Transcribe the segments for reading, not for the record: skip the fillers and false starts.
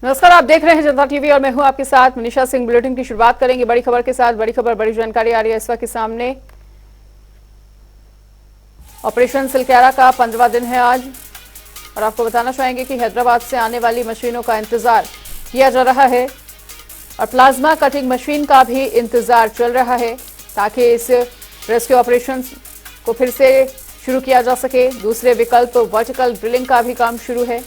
नमस्कार, आप देख रहे हैं जनता टीवी और मैं हूं आपके साथ मनीषा सिंह। बुलेटिन की शुरुआत करेंगे बड़ी खबर के साथ। बड़ी खबर, बड़ी जानकारी आ रही है इस वक्त के सामने। ऑपरेशन सिलक्यारा का 15वां दिन है आज और आपको बताना चाहेंगे कि हैदराबाद से आने वाली मशीनों का इंतजार किया जा रहा है और प्लाज्मा कटिंग मशीन का भी इंतजार चल रहा है ताकि इस रेस्क्यू ऑपरेशन को फिर से शुरू किया जा सके। दूसरे विकल्प वर्टिकल ड्रिलिंग का भी काम शुरू है।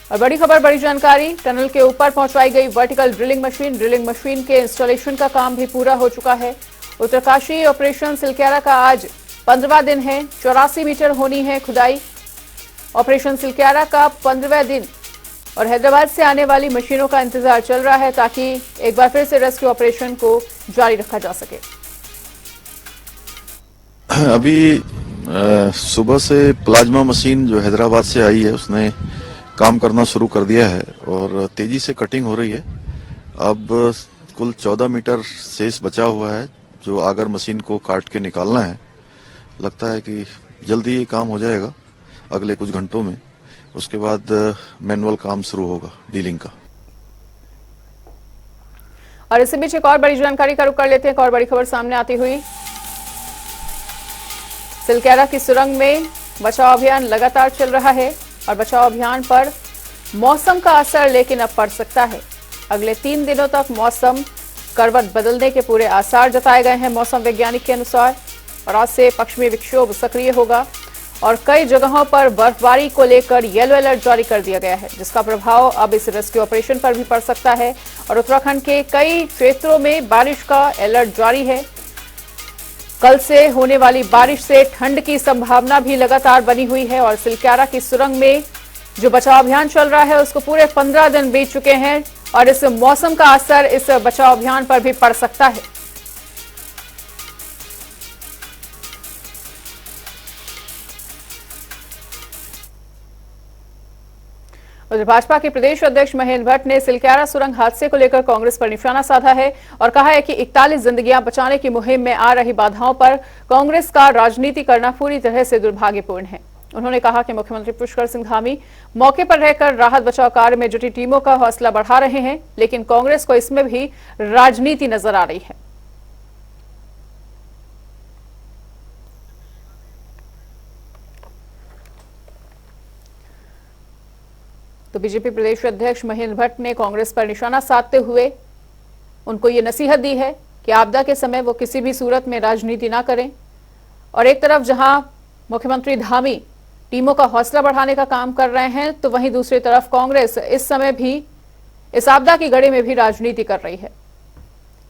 और बड़ी खबर, बड़ी जानकारी, टनल के ऊपर पहुंचवाई गई वर्टिकल ड्रिलिंग मशीन के इंस्टॉलेशन का काम भी पूरा हो चुका है। उत्तरकाशी ऑपरेशन सिलक्यारा का आज 15वां दिन है। 84 मीटर होनी है खुदाई। ऑपरेशन सिलक्यारा का 15वां दिन और हैदराबाद से आने वाली मशीनों का इंतजार चल रहा है ताकि एक बार फिर से रेस्क्यू ऑपरेशन को जारी रखा जा सके। अभी सुबह से प्लाज्मा मशीन जो हैदराबाद से आई है उसने काम करना शुरू कर दिया है और तेजी से कटिंग हो रही है। अब कुल 14 मीटर शेष बचा हुआ है जो आगर मशीन को काट के निकालना है। लगता है कि जल्दी ये काम हो जाएगा अगले कुछ घंटों में। उसके बाद मैनुअल काम शुरू होगा डीलिंग का। और इसी बीच एक और बड़ी जानकारी का रुख कर लेते हैं। एक और बड़ी खबर सामने आती हुई। सिलक्यारा की सुरंग में बचाव अभियान लगातार चल रहा है और बचाव अभियान पर मौसम का असर लेकिन अब पड़ सकता है। अगले 3 दिनों तक मौसम करवट बदलने के पूरे आसार जताए गए हैं मौसम वैज्ञानिक के अनुसार। और आज से पश्चिमी विक्षोभ सक्रिय होगा और कई जगहों पर बर्फबारी को लेकर येलो अलर्ट जारी कर दिया गया है, जिसका प्रभाव अब इस रेस्क्यू ऑपरेशन पर भी पड़ सकता है। और उत्तराखंड के कई क्षेत्रों में बारिश का अलर्ट जारी है। कल से होने वाली बारिश से ठंड की संभावना भी लगातार बनी हुई है और सिलक्यारा की सुरंग में जो बचाव अभियान चल रहा है उसको पूरे 15 दिन बीत चुके हैं और इस मौसम का असर इस बचाव अभियान पर भी पड़ सकता है। उधर भाजपा के प्रदेश अध्यक्ष महेंद्र भट्ट ने सिलक्यारा सुरंग हादसे को लेकर कांग्रेस पर निशाना साधा है और कहा है कि 41 जिंदगियां बचाने की मुहिम में आ रही बाधाओं पर कांग्रेस का राजनीति करना पूरी तरह से दुर्भाग्यपूर्ण है। उन्होंने कहा कि मुख्यमंत्री पुष्कर सिंह धामी मौके पर रहकर राहत बचाव कार्य में जुटी टीमों का हौसला बढ़ा रहे हैं, लेकिन कांग्रेस को इसमें भी राजनीति नजर आ रही है। तो बीजेपी प्रदेश अध्यक्ष महेंद्र भट्ट ने कांग्रेस पर निशाना साधते हुए उनको ये नसीहत दी है कि आपदा के समय वो किसी भी सूरत में राजनीति ना करें। और एक तरफ जहां मुख्यमंत्री धामी टीमों का हौसला बढ़ाने का काम कर रहे हैं, तो वहीं दूसरी तरफ कांग्रेस इस समय भी इस आपदा की घड़ी में भी राजनीति कर रही है।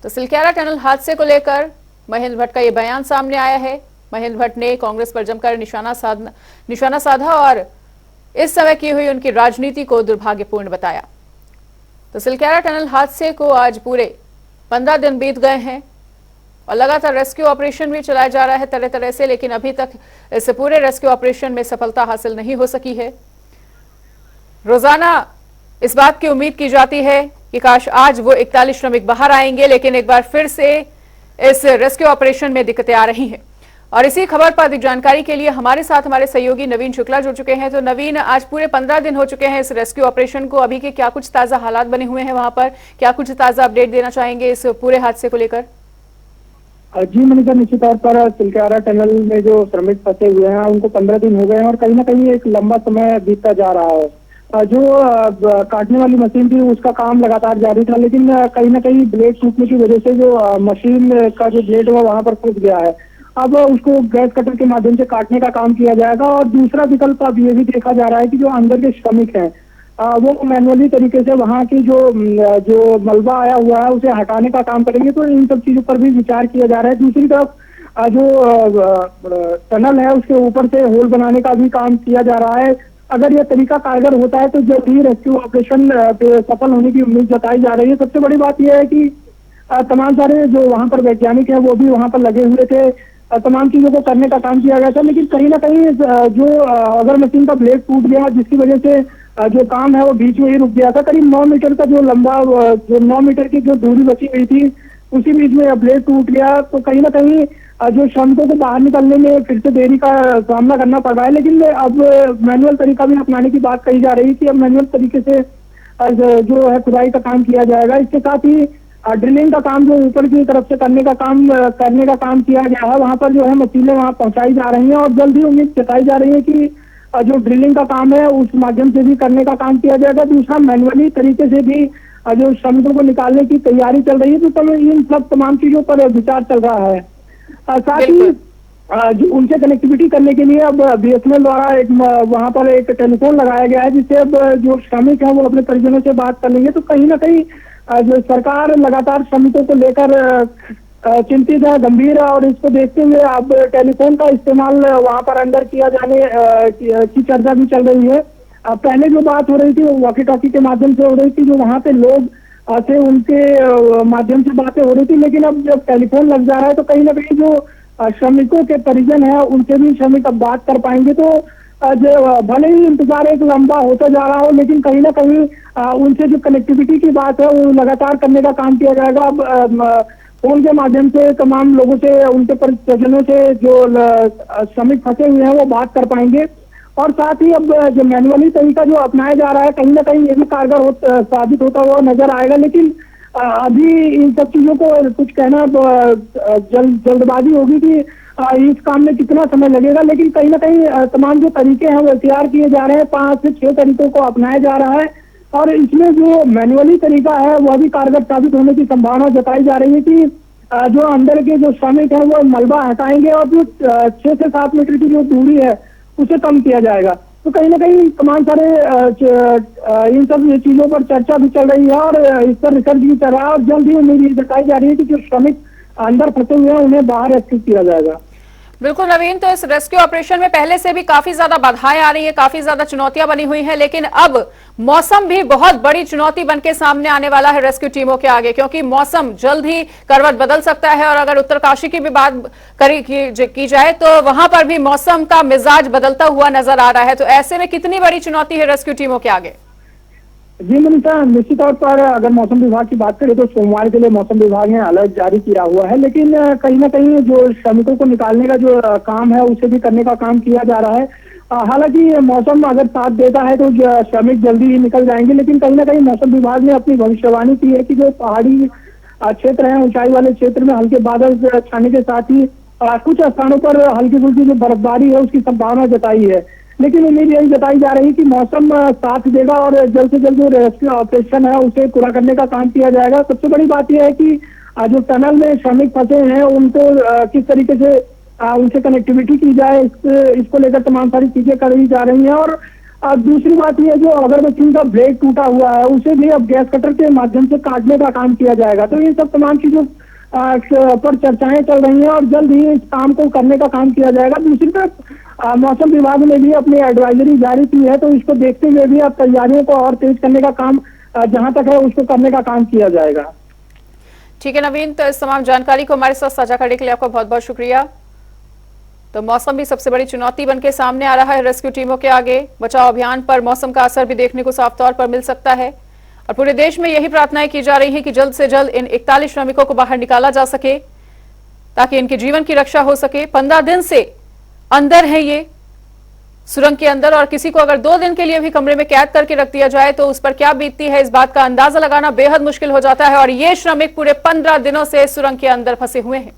तो सिलक्यारा टनल हादसे को लेकर महेंद्र भट्ट का यह बयान सामने आया है। महेंद्र भट्ट ने कांग्रेस पर जमकर निशाना साधा और इस समय की हुई उनकी राजनीति को दुर्भाग्यपूर्ण बताया। तो सिलक्यारा टनल हादसे को आज पूरे 15 दिन बीत गए हैं और लगातार रेस्क्यू ऑपरेशन भी चलाया जा रहा है तरह तरह से, लेकिन अभी तक इस पूरे रेस्क्यू ऑपरेशन में सफलता हासिल नहीं हो सकी है। रोजाना इस बात की उम्मीद की जाती है कि काश आज वो 41 श्रमिक बाहर आएंगे, लेकिन एक बार फिर से इस रेस्क्यू ऑपरेशन में दिक्कतें आ रही हैं। और इसी खबर पर अधिक जानकारी के लिए हमारे साथ हमारे सहयोगी नवीन शुक्ला जुड़ चुके हैं। तो नवीन, आज पूरे 15 दिन हो चुके हैं इस रेस्क्यू ऑपरेशन को। अभी के क्या कुछ ताजा हालात बने हुए हैं वहां पर? क्या कुछ ताजा अपडेट देना चाहेंगे इस पूरे हादसे को लेकर? जी मनीषा, निश्चित तौर पर सिलक्यारा टनल में जो श्रमिक फंसे हुए हैं उनको 15 दिन हो गए हैं और कहीं ना कहीं एक लंबा समय बीतता जा रहा है। जो काटने वाली मशीन थी उसका काम लगातार जारी था, लेकिन कहीं ना कहीं ब्लेड टूटने की वजह से जो मशीन का जो ब्लेड है वहां पर फंस गया है। अब उसको गैस कटर के माध्यम से काटने का काम किया जाएगा और दूसरा विकल्प अब ये भी देखा जा रहा है कि जो अंदर के श्रमिक हैं वो मैनुअली तरीके से वहाँ की जो मलबा आया हुआ है उसे हटाने का काम करेंगे। तो इन सब चीजों पर भी विचार किया जा रहा है। दूसरी तरफ जो टनल है उसके ऊपर से होल बनाने का भी काम किया जा रहा है। अगर यह तरीका कारगर होता है तो जल्द ही रेस्क्यू ऑपरेशन सफल होने की उम्मीद जताई जा रही है। सबसे बड़ी बात यह है कि तमाम सारे जो वहाँ पर वैज्ञानिक है वो भी वहाँ पर लगे हुए थे। तमाम चीजों को करने का काम किया गया था, लेकिन कहीं ना कहीं जो अगर मशीन का ब्लेड टूट गया जिसकी वजह से जो काम है वो बीच में ही रुक गया था। करीब 9 मीटर का जो 9 मीटर की जो दूरी बची हुई थी उसी बीच में ब्लेड टूट गया। तो कहीं ना कहीं जो श्रमिकों को बाहर निकलने में फिर से देरी का सामना करना पड़ रहा है। लेकिन अब मैनुअल तरीका भी अपनाने की बात कही जा रही है कि अब मैनुअल तरीके से जो है खुदाई का काम किया जाएगा। इसके साथ ही ड्रिलिंग का काम जो ऊपर की तरफ से करने का काम किया गया है, वहां पर जो है मशीनें वहां पहुंचाई जा रही हैं और जल्द ही उम्मीद जताई जा रही है कि जो ड्रिलिंग का काम है उस माध्यम से भी करने का काम किया जाएगा। दूसरा, मैनुअली तरीके से भी जो श्रमिकों को निकालने की तैयारी चल रही है। तो इन सब तमाम चीजों पर विचार चल रहा है। साथ ही जो उनसे कनेक्टिविटी करने के लिए अब BSNL द्वारा एक वहां पर एक टेलीफोन लगाया गया है, जिससे अब जो श्रमिक हैं वो अपने परिजनों से बात कर लेंगे। तो कहीं ना कहीं जो सरकार लगातार श्रमिकों को लेकर चिंतित है, गंभीर है और इसको देखते हुए अब टेलीफोन का इस्तेमाल वहां पर अंदर किया जाने की चर्चा भी चल रही है। पहले जो बात हो रही थी वो वॉकी टॉकी के माध्यम से हो रही थी, जो वहां पे लोग थे उनके माध्यम से बातें हो रही थी। लेकिन अब जब टेलीफोन लग जा रहा है तो कहीं ना कहीं जो श्रमिकों के परिजन है उनसे भी श्रमिक अब बात कर पाएंगे। तो भले ही इंतजार एक लंबा होता जा रहा हो, लेकिन कहीं ना कहीं उनसे जो कनेक्टिविटी की बात है वो लगातार करने का काम किया जाएगा। अब फोन के माध्यम से तमाम लोगों से, उनके परिजनों से जो श्रमिक फंसे हुए हैं वो बात कर पाएंगे। और साथ ही अब जो मैनुअली तरीका जो अपनाया जा रहा है कहीं ना कहीं ये भी कारगर साबित होता हुआ नजर आएगा। लेकिन अभी इन सब चीजों को कुछ कहना जल्दबाजी होगी कि इस काम में कितना समय लगेगा। लेकिन कहीं ना कहीं तमाम जो तरीके हैं वो तैयार किए जा रहे हैं, 5 से 6 तरीकों को अपनाया जा रहा है और इसमें जो मैनुअली तरीका है वह भी कारगर साबित होने की संभावना जताई जा रही है कि जो अंदर के जो श्रमिक है वो मलबा हटाएंगे और जो 6 से 7 मीटर की जो दूरी है उसे कम किया जाएगा। तो कहीं ना कहीं तमाम सारे इन सब चीजों पर चर्चा भी चल रही है और इस पर रिसर्च भी चल रहा है और जल्द ही उम्मीद जताई जा रही है कि जो श्रमिक अंदर फंसे हुए हैं उन्हें बाहर रेस्क्यू किया जाएगा। बिल्कुल नवीन, तो इस रेस्क्यू ऑपरेशन में पहले से भी काफी ज्यादा बाधाएं आ रही है, काफी ज्यादा चुनौतियां बनी हुई हैं, लेकिन अब मौसम भी बहुत बड़ी चुनौती बनके सामने आने वाला है रेस्क्यू टीमों के आगे, क्योंकि मौसम जल्द ही करवट बदल सकता है। और अगर उत्तरकाशी की भी बात की जाए तो वहां पर भी मौसम का मिजाज बदलता हुआ नजर आ रहा है। तो ऐसे में कितनी बड़ी चुनौती है रेस्क्यू टीमों के आगे? जी मनीषा, निश्चित तौर पर अगर मौसम विभाग की बात करें तो सोमवार के लिए मौसम विभाग ने अलर्ट जारी किया हुआ है। लेकिन कहीं ना कहीं जो श्रमिकों को निकालने का जो काम है उसे भी करने का काम किया जा रहा है। हालांकि मौसम अगर साथ देता है तो श्रमिक जल्दी ही निकल जाएंगे, लेकिन कहीं ना कहीं मौसम विभाग ने अपनी भविष्यवाणी की है कि जो पहाड़ी क्षेत्र है, ऊंचाई वाले क्षेत्र में हल्के बादल छाने के साथ ही कुछ स्थानों पर हल्की फुल्की जो बर्फबारी है उसकी संभावना जताई है। लेकिन उम्मीद यही जताई जा रही है कि मौसम साथ देगा और जल्द से जल्द जो रेस्क्यू ऑपरेशन है उसे पूरा करने का काम किया जाएगा। सबसे बड़ी बात यह है कि जो टनल में श्रमिक फंसे हैं उनको किस तरीके से उनसे कनेक्टिविटी की जाए, इसको लेकर तमाम सारी चीजें करी जा रही हैं। और दूसरी बात यह जो अगरबत्ती का ब्रेक टूटा हुआ है उसे भी अब गैस कटर के माध्यम से काटने का काम किया जाएगा। तो ये सब तमाम चीजों पर चर्चाएं चल रही हैं और जल्द ही इस काम को करने का काम किया जाएगा। दूसरी तरफ मौसम विभाग ने भी अपनी एडवाइजरी जारी की है, तो इसको देखते हुए भी अब तैयारियों को और तेज करने का काम जहां तक है उसको करने का काम किया जाएगा। ठीक है नवीन, तो इस तमाम जानकारी को हमारे साथ साझा करने के लिए आपका बहुत बहुत शुक्रिया। तो मौसम भी सबसे बड़ी चुनौती बनके सामने आ रहा है रेस्क्यू टीमों के आगे। बचाव अभियान पर मौसम का असर भी देखने को साफ तौर पर मिल सकता है और पूरे देश में यही प्रार्थनाएं की जा रही हैं कि जल्द से जल्द इन 41 श्रमिकों को बाहर निकाला जा सके ताकि इनके जीवन की रक्षा हो सके। 15 दिन से अंदर है ये सुरंग के अंदर और किसी को अगर 2 दिन के लिए भी कमरे में कैद करके रख दिया जाए तो उस पर क्या बीतती है इस बात का अंदाजा लगाना बेहद मुश्किल हो जाता है। और ये श्रमिक पूरे 15 दिनों से सुरंग के अंदर फंसे हुए हैं।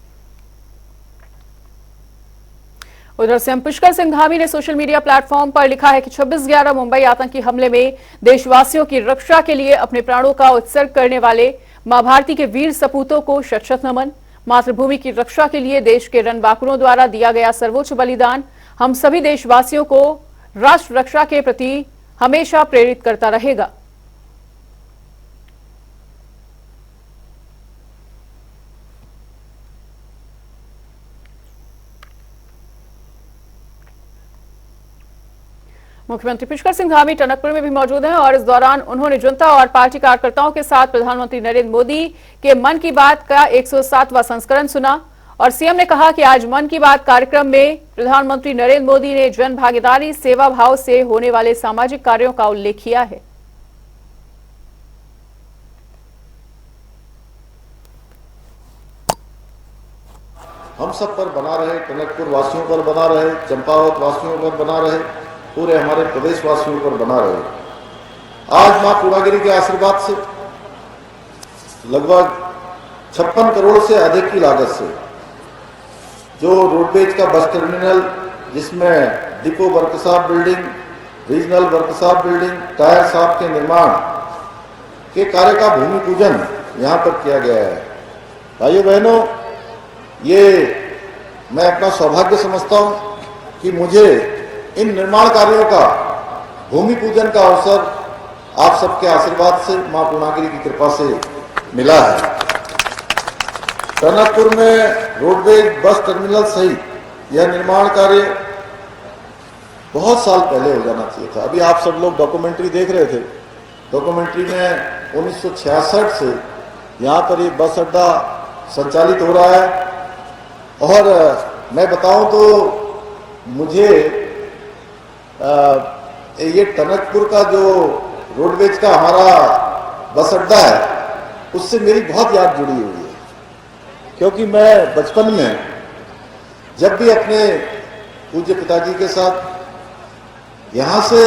उधर से पुष्कर सिंह धामी ने सोशल मीडिया प्लेटफॉर्म पर लिखा है कि 26/11 मुंबई आतंकी हमले में देशवासियों की रक्षा के लिए अपने प्राणों का उत्सर्ग करने वाले मां भारती के वीर सपूतों को शत शत नमन। मातृभूमि की रक्षा के लिए देश के रणबांकुरों द्वारा दिया गया सर्वोच्च बलिदान हम सभी देशवासियों को राष्ट्र रक्षा के प्रति हमेशा प्रेरित करता रहेगा। मुख्यमंत्री पुष्कर सिंह धामी टनकपुर में भी मौजूद हैं और इस दौरान उन्होंने जनता और पार्टी कार्यकर्ताओं के साथ प्रधानमंत्री नरेंद्र मोदी के मन की बात का 107वां संस्करण सुना और सीएम ने कहा कि आज मन की बात कार्यक्रम में प्रधानमंत्री नरेंद्र मोदी ने जन भागीदारी सेवा भाव से होने वाले सामाजिक कार्यों का उल्लेख किया है। हम सब पर बना रहे, टनकपुर वासियों पर बना रहे, चंपावत वासियों पर बना रहे, पूरे हमारे प्रदेश वासियों पर बना रहे। आज मां पूर्णागिरी के आशीर्वाद से लगभग 56 करोड़ से अधिक की लागत से जो रोडवेज का बस टर्मिनल, जिसमें depot workshop building, regional workshop building, tyre shop के निर्माण के कार्य का भूमि पूजन यहाँ पर किया गया है। भाइयों बहनों, ये मैं अपना सौभाग्य समझता हूँ कि मुझे इन निर्माण कार्यों का भूमि पूजन का अवसर आप सबके आशीर्वाद से, मां पूर्णागिरी की कृपा से मिला है। टनकपुर में रोडवेज बस टर्मिनल सहित यह निर्माण कार्य बहुत साल पहले हो जाना चाहिए था। अभी आप सब लोग डॉक्यूमेंट्री देख रहे थे, डॉक्यूमेंट्री में 1966 से यहाँ पर ये बस अड्डा संचालित हो रहा है। और मैं बताऊं तो मुझे ये टनकपुर का जो रोडवेज का हमारा बस अड्डा है, उससे मेरी बहुत याद जुड़ी हुई है, क्योंकि मैं बचपन में जब भी अपने पूज्य पिताजी के साथ यहाँ से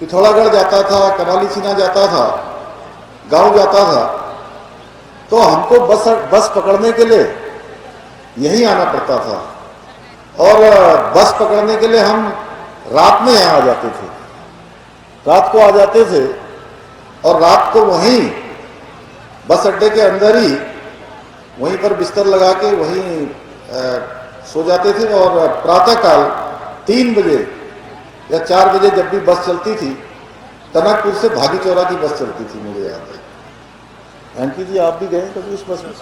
पिथौरागढ़ जाता था, कनाली सीना जाता था, गांव जाता था, तो हमको बस पकड़ने के लिए यहीं आना पड़ता था। और बस पकड़ने के लिए हम रात में यहाँ आ जाते थे, रात को आ जाते थे और रात को वहीं बस अड्डे के अंदर ही वहीं पर बिस्तर लगा के वहीं सो जाते थे। और प्रातःकाल 3 बजे या 4 बजे जब भी बस चलती थी, टनकपुर से भागीचौरा की बस चलती थी, मुझे याद है। एमपी जी, आप भी गए कभी उस बस में,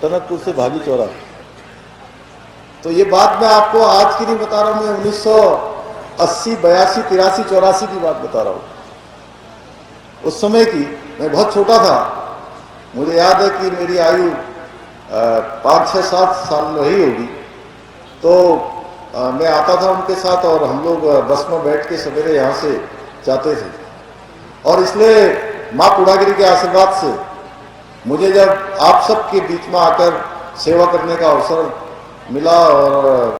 टनकपुर से भागीचौरा? तो ये बात मैं आपको आज की नहीं बता रहा हूँ, मैं 1980, 82, 83, 84 की बात बता रहा हूँ। उस समय की, मैं बहुत छोटा था, मुझे याद है कि मेरी आयु 5, 6, 7 साल रही होगी। तो मैं आता था उनके साथ और हम लोग बस में बैठ के सवेरे यहाँ से जाते थे। और इसलिए माँ पूर्णागिरी के आशीर्वाद से मुझे जब आप सबके बीच में आकर सेवा करने का अवसर मिला और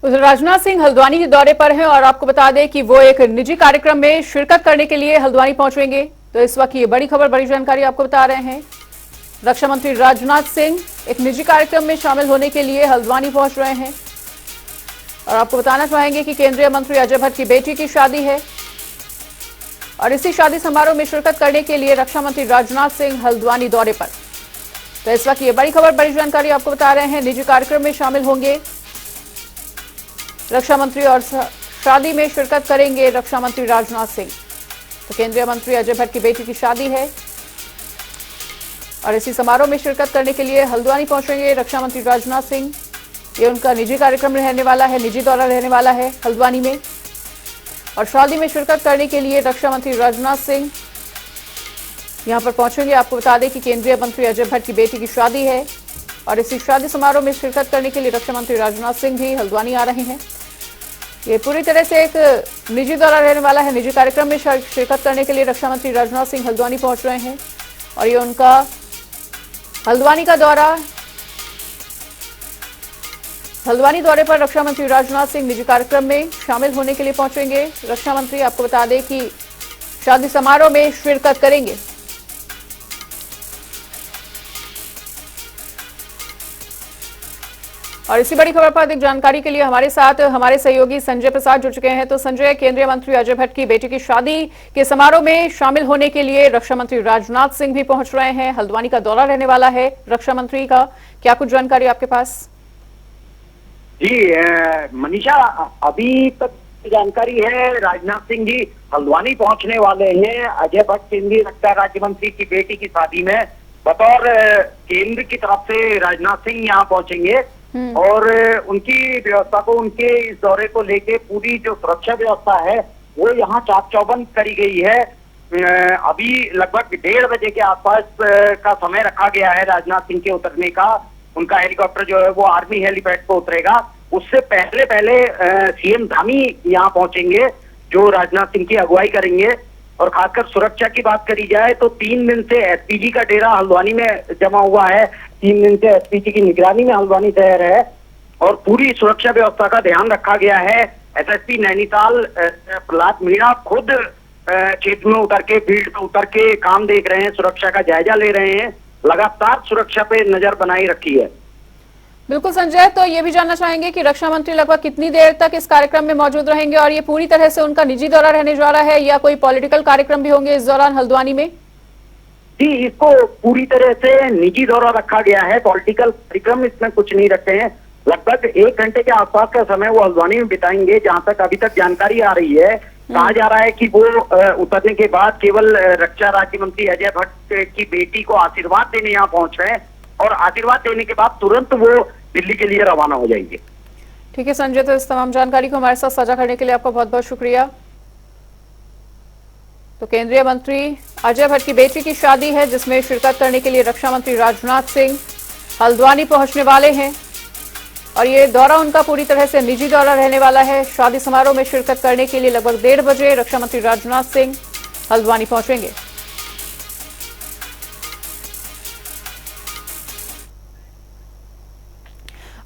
उधर राजनाथ सिंह हल्द्वानी के दौरे पर हैं और आपको बता दें कि वो एक निजी कार्यक्रम में शिरकत करने के लिए हल्द्वानी पहुंचेंगे। तो इस वक्त ये बड़ी खबर, बड़ी जानकारी आपको बता रहे हैं। रक्षा मंत्री राजनाथ सिंह एक निजी कार्यक्रम में शामिल होने के लिए हल्द्वानी पहुंच रहे हैं। और आपको बताना चाहेंगे कि केंद्रीय मंत्री अजय भट्ट की बेटी की शादी है और इसी शादी समारोह में शिरकत करने के लिए रक्षा मंत्री राजनाथ सिंह हल्द्वानी दौरे पर। तो इस वक्त ये बड़ी खबर, बड़ी जानकारी आपको बता रहे हैं। निजी कार्यक्रम में शामिल होंगे रक्षा मंत्री और शादी में शिरकत करेंगे रक्षा मंत्री राजनाथ सिंह। तो केंद्रीय मंत्री अजय भट्ट की बेटी की शादी है और इसी समारोह में शिरकत करने के लिए हल्द्वानी पहुंचेंगे रक्षा मंत्री राजनाथ सिंह। ये उनका निजी कार्यक्रम रहने वाला है, निजी दौरा रहने वाला है हल्द्वानी में। और शादी में शिरकत करने के लिए रक्षा मंत्री राजनाथ सिंह यहां पर पहुंचेंगे। आपको बता दें कि केंद्रीय मंत्री अजय भट्ट की बेटी की शादी है और इसी शादी समारोह में शिरकत करने के लिए रक्षा मंत्री राजनाथ सिंह भी हल्द्वानी आ रहे हैं। ये पूरी तरह से एक निजी दौरा रहने वाला है। निजी कार्यक्रम में शिरकत करने के लिए रक्षा मंत्री राजनाथ सिंह हल्द्वानी पहुंच रहे हैं और ये उनका हल्द्वानी का दौरा। हल्द्वानी दौरे पर रक्षा मंत्री राजनाथ सिंह निजी कार्यक्रम में शामिल होने के लिए पहुंचेंगे। रक्षा मंत्री, आपको बता दें कि शादी समारोह में शिरकत करेंगे। और इसी बड़ी खबर पर अधिक जानकारी के लिए हमारे साथ हमारे सहयोगी संजय प्रसाद जुड़ चुके हैं। तो संजय, केंद्रीय मंत्री अजय भट्ट की बेटी की शादी के समारोह में शामिल होने के लिए रक्षा मंत्री राजनाथ सिंह भी पहुंच रहे हैं। हल्द्वानी का दौरा रहने वाला है रक्षा मंत्री का, क्या कुछ जानकारी आपके पास? जी मनीषा, अभी तक जानकारी है राजनाथ सिंह जी हल्द्वानी पहुंचने वाले हैं अजय भट्ट केंद्रीय रक्षा राज्य मंत्री की बेटी की शादी में। बतौर केंद्र की तरफ से राजनाथ सिंह यहाँ पहुंचेंगे और उनकी व्यवस्था को, उनके इस दौरे को लेके पूरी जो सुरक्षा व्यवस्था है वो यहाँ चाक चौबंद करी गई है। अभी लगभग 1:30 बजे के आसपास का समय रखा गया है राजनाथ सिंह के उतरने का। उनका हेलीकॉप्टर जो है वो आर्मी हेलीपैड पर उतरेगा। उससे पहले सीएम धामी यहाँ पहुंचेंगे जो राजनाथ सिंह की अगुवाई करेंगे। और खासकर सुरक्षा की बात करी जाए तो 3 दिन से एसपीजी का डेरा हल्द्वानी में जमा हुआ है। 3 दिन से एसपीजी की निगरानी में हल्द्वानी शहर है और पूरी सुरक्षा व्यवस्था का ध्यान रखा गया है। एसएसपी नैनीताल प्रहलाद मीणा खुद क्षेत्र में उतर के, फील्ड पे उतर के काम देख रहे हैं, सुरक्षा का जायजा ले रहे हैं, लगातार सुरक्षा पे नजर बनाई रखी है। बिल्कुल संजय, तो ये भी जानना चाहेंगे कि रक्षा मंत्री लगभग कितनी देर तक इस कार्यक्रम में मौजूद रहेंगे और ये पूरी तरह से उनका निजी दौरा रहने जा रहा है या कोई पॉलिटिकल कार्यक्रम भी होंगे इस दौरान हल्द्वानी में? जी, इसको पूरी तरह से निजी दौरा रखा गया है, पॉलिटिकल कार्यक्रम इसमें कुछ नहीं रखे हैं। लगभग 1 घंटे के आसपास का समय वो हल्द्वानी में बिताएंगे। जहां तक अभी तक जानकारी आ रही है, कहा जा रहा है कि वो उतरने के बाद केवल रक्षा राज्य मंत्री अजय भट्ट की बेटी को आशीर्वाद देने यहाँ पहुंच रहे हैं और आशीर्वाद देने के बाद तुरंत वो दिल्ली के लिए रवाना हो जाएंगे। ठीक है संजय, तो इस तमाम जानकारी को हमारे साथ साझा करने के लिए आपका बहुत बहुत शुक्रिया। तो केंद्रीय मंत्री अजय भट्ट की बेटी की शादी है जिसमें शिरकत करने के लिए रक्षा मंत्री राजनाथ सिंह हल्द्वानी पहुंचने वाले हैं और ये दौरा उनका पूरी तरह से निजी दौरा रहने वाला है। शादी समारोह में शिरकत करने के लिए लगभग 1:30 बजे रक्षा मंत्री राजनाथ सिंह हल्द्वानी पहुंचेंगे।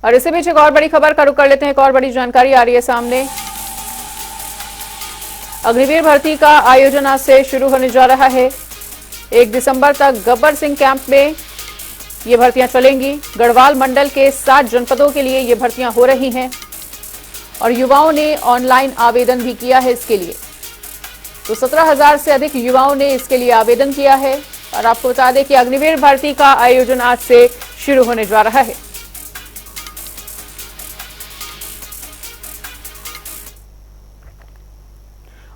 और इसी बीच एक और बड़ी खबर का रुख कर लेते हैं। एक और बड़ी जानकारी आ रही है सामने। अग्निवीर भर्ती का आयोजन आज से शुरू होने जा रहा है। 1 दिसंबर तक गब्बर सिंह कैंप में ये भर्तियां चलेंगी। गढ़वाल मंडल के 7 जनपदों के लिए ये भर्तियां हो रही हैं और युवाओं ने ऑनलाइन आवेदन भी किया है इसके लिए। तो 17,000 से अधिक युवाओं ने इसके लिए आवेदन किया है और आपको बता दें कि अग्निवीर भर्ती का आयोजन आज से शुरू होने जा रहा है।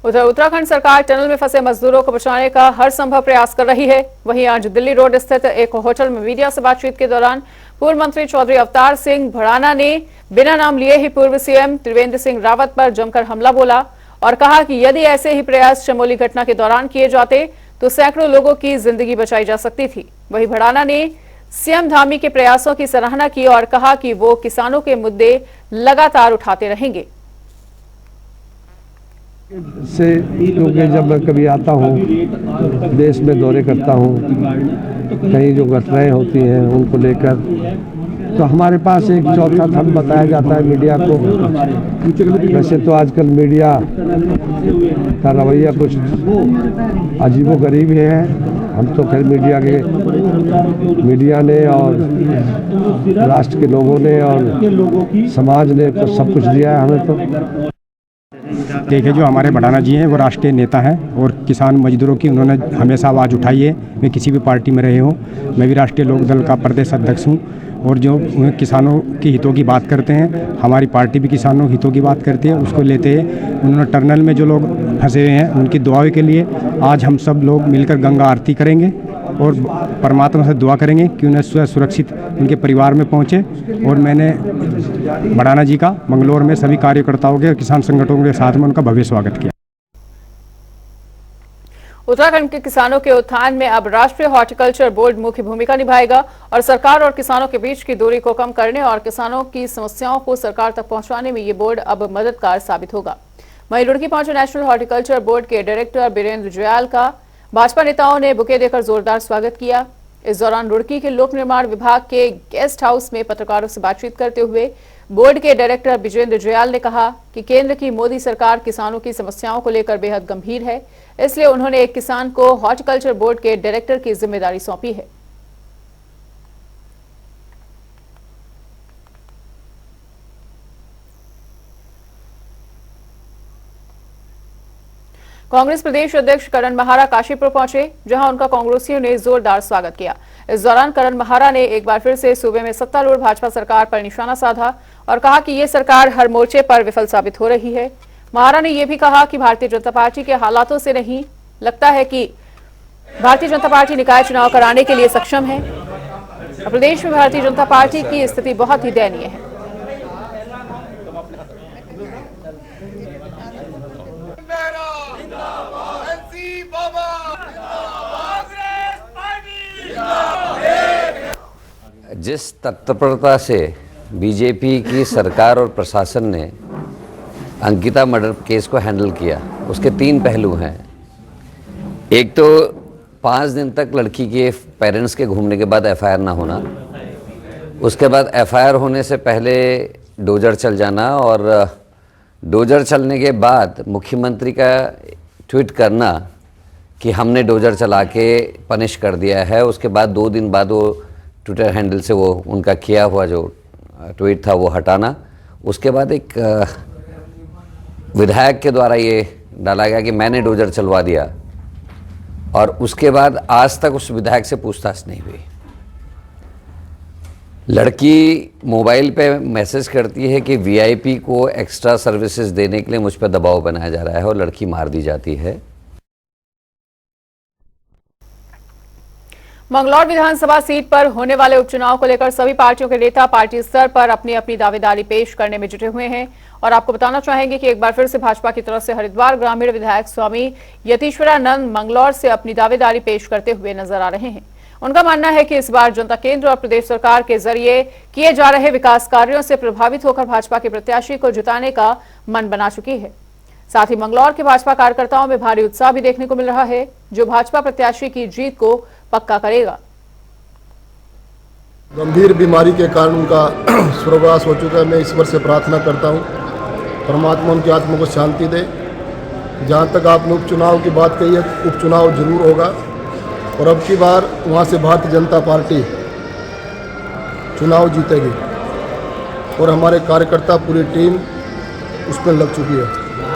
उधर उत्तराखंड सरकार टनल में फंसे मजदूरों को बचाने का हर संभव प्रयास कर रही है। वहीं आज दिल्ली रोड स्थित एक होटल में मीडिया से बातचीत के दौरान पूर्व मंत्री चौधरी अवतार सिंह भड़ाना ने बिना नाम लिए ही पूर्व सीएम त्रिवेंद्र सिंह रावत पर जमकर हमला बोला और कहा कि यदि ऐसे ही प्रयास चमोली घटना के दौरान किए जाते तो सैकड़ों लोगों की जिंदगी बचाई जा सकती थी। वहीं भड़ाना ने सीएम धामी के प्रयासों की सराहना की और कहा कि वो किसानों के मुद्दे लगातार उठाते रहेंगे। से क्योंकि जब मैं कभी आता हूँ, देश में दौरे करता हूँ, कहीं जो घटनाएं होती हैं उनको लेकर, तो हमारे पास एक चौथा थंब बताया जाता है मीडिया को। वैसे तो आजकल मीडिया का रवैया कुछ अजीबोगरीब है। हम तो खैर मीडिया ने और राष्ट्र के लोगों ने और समाज ने तो सब कुछ दिया है हमें। तो देखिए, जो हमारे भड़ाना जी हैं वो राष्ट्रीय नेता हैं और किसान मजदूरों की उन्होंने हमेशा आवाज़ उठाई है। वे किसी भी पार्टी में रहे हों, मैं भी राष्ट्रीय लोक दल का प्रदेश अध्यक्ष हूँ और जो किसानों के हितों की बात करते हैं, हमारी पार्टी भी किसानों हितों की बात करती है, उसको लेते हैं। उन्होंने टनल में जो लोग फंसे हुए हैं उनकी दुआओं के लिए आज हम सब लोग मिलकर गंगा आरती करेंगे और परमात्मा से दुआ करेंगे कि उन्हें सुरक्षित उनके परिवार में पहुँचे। और मैंने भड़ाना जी का मंगलौर में सभी कार्यकर्ताओं के किसान संगठनों के साथ में उनका भव्य स्वागत किया। उत्तराखंड के किसानों के उत्थान में अब राष्ट्रीय हॉर्टिकल्चर बोर्ड मुख्य भूमिका निभाएगा और सरकार और किसानों के बीच की दूरी को कम करने और किसानों की समस्याओं को सरकार तक पहुंचाने में ये बोर्ड अब मददगार साबित होगा। वहीं रुड़की पहुंचे नेशनल हॉर्टिकल्चर बोर्ड के डायरेक्टर बीरेंद्र जयाल का भाजपा नेताओं ने बुके देकर जोरदार स्वागत किया। इस दौरान रुड़की के लोक निर्माण विभाग के गेस्ट हाउस में पत्रकारों से बातचीत करते हुए बोर्ड के डायरेक्टर बीरेंद्र जयाल ने कहा कि केंद्र की मोदी सरकार किसानों की समस्याओं को लेकर बेहद गंभीर है, इसलिए उन्होंने एक किसान को हॉर्टिकल्चर बोर्ड के डायरेक्टर की जिम्मेदारी सौंपी है। कांग्रेस प्रदेश अध्यक्ष करण महारा काशीपुर पहुंचे, जहां उनका कांग्रेसियों ने जोरदार स्वागत किया। इस दौरान करण महारा ने एक बार फिर से सूबे में सत्तारूढ़ भाजपा सरकार पर निशाना साधा और कहा कि ये सरकार हर मोर्चे पर विफल साबित हो रही है। महारा ने यह भी कहा कि भारतीय जनता पार्टी के हालातों से नहीं लगता है कि भारतीय जनता पार्टी निकाय चुनाव कराने के लिए सक्षम है। प्रदेश में भारतीय जनता पार्टी की स्थिति बहुत ही दयनीय है। जिस तत्परता से बीजेपी की सरकार और प्रशासन ने अंकिता मर्डर केस को हैंडल किया, उसके 3 पहलू हैं। एक तो 5 दिन तक लड़की के पेरेंट्स के घूमने के बाद एफआईआर ना होना, उसके बाद एफआईआर होने से पहले डोजर चल जाना, और डोजर चलने के बाद मुख्यमंत्री का ट्वीट करना कि हमने डोजर चला के पनिश कर दिया है। उसके बाद 2 दिन बाद वो ट्विटर हैंडल से वो उनका किया हुआ जो ट्वीट था वो हटाना। उसके बाद एक विधायक के द्वारा ये डाला गया कि मैंने डोजर चलवा दिया, और उसके बाद आज तक उस विधायक से पूछताछ नहीं हुई। लड़की मोबाइल पे मैसेज करती है कि वीआईपी को एक्स्ट्रा सर्विसेज देने के लिए मुझ पर दबाव बनाया जा रहा है, और लड़की मार दी जाती है। मंगलौर विधानसभा सीट पर होने वाले उपचुनाव को लेकर सभी पार्टियों के नेता पार्टी स्तर पर अपनी अपनी दावेदारी पेश करने में जुटे हुए हैं। और आपको बताना चाहेंगे कि एक बार फिर से भाजपा की तरफ से हरिद्वार ग्रामीण विधायक स्वामी यतीश्वरानंद मंगलौर से अपनी दावेदारी पेश करते हुए नजर आ रहे हैं। उनका मानना है कि इस बार जनता केंद्र और प्रदेश सरकार के जरिए किए जा रहे विकास कार्यों से प्रभावित होकर भाजपा के प्रत्याशी को जिताने का मन बना चुकी है। साथ ही मंगलौर के भाजपा कार्यकर्ताओं में भारी उत्साह भी देखने को मिल रहा है, जो भाजपा प्रत्याशी की जीत को पक्का करेगा। गंभीर बीमारी के कारण उनका स्वर्गवास हो चुका है। मैं ईश्वर से प्रार्थना करता हूं, परमात्मा उनकी आत्मा को शांति दे। जहां तक आपने उपचुनाव की बात कही है, उपचुनाव जरूर होगा, और अब की बार वहां से भारतीय जनता पार्टी चुनाव जीतेगी, और हमारे कार्यकर्ता पूरी टीम उस पर लग चुकी है।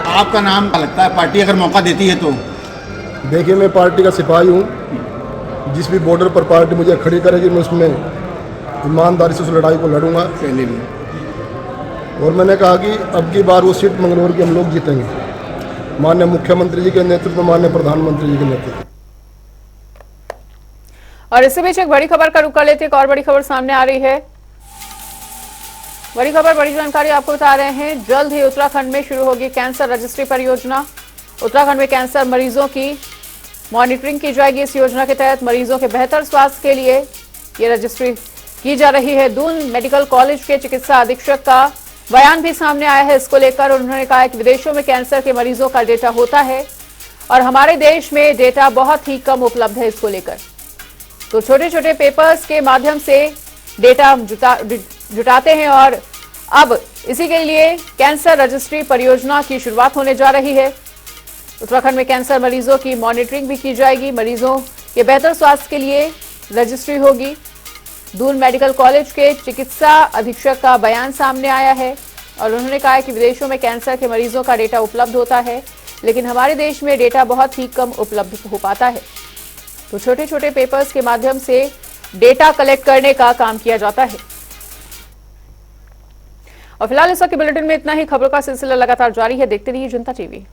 आपका नाम क्या लगता है, पार्टी अगर मौका देती है तो? देखिए, मैं पार्टी का सिपाही हूँ। जिस भी बॉर्डर पर पार्टी मुझे खड़ी करेगी, मैं उसमें ईमानदारी से उस लड़ाई को लड़ूंगा। पहले भी और मैंने कहा कि अब की बार वो सीट मंगलौर की हम लोग जीतेंगे, माननीय मुख्यमंत्री जी के नेतृत्व, माननीय प्रधानमंत्री जी के नेतृत्व। और इसी बीच एक बड़ी खबर का रुख कर लेते हैं। एक और बड़ी खबर सामने आ रही है। बड़ी खबर, बड़ी जानकारी आपको बता रहे हैं। जल्द ही उत्तराखंड में शुरू होगी कैंसर रजिस्ट्री परियोजना। उत्तराखंड में कैंसर मरीजों की मॉनिटरिंग की जाएगी। इस योजना के तहत मरीजों के बेहतर स्वास्थ्य के लिए ये रजिस्ट्री की जा रही है। दून मेडिकल कॉलेज के चिकित्सा अधीक्षक का बयान भी सामने आया है इसको लेकर। उन्होंने कहा है कि विदेशों में कैंसर के मरीजों का डेटा होता है और हमारे देश में डेटा बहुत ही कम उपलब्ध है इसको लेकर। तो छोटे छोटे पेपर्स के माध्यम से डेटा जुटाते हैं, और अब इसी के लिए कैंसर रजिस्ट्री परियोजना की शुरुआत होने जा रही है। उत्तराखंड में कैंसर मरीजों की मॉनिटरिंग भी की जाएगी। मरीजों के बेहतर स्वास्थ्य के लिए रजिस्ट्री होगी। दून मेडिकल कॉलेज के चिकित्सा अधीक्षक का बयान सामने आया है, और उन्होंने कहा है कि विदेशों में कैंसर के मरीजों का डेटा उपलब्ध होता है, लेकिन हमारे देश में डेटा बहुत ही कम उपलब्ध हो पाता है। तो छोटे छोटे पेपर्स के माध्यम से डेटा कलेक्ट करने का काम किया जाता है। और फिलहाल इस वक्त के बुलेटिन में इतना ही। खबरों का सिलसिला लगातार जारी है, देखते रहिए जनता टीवी।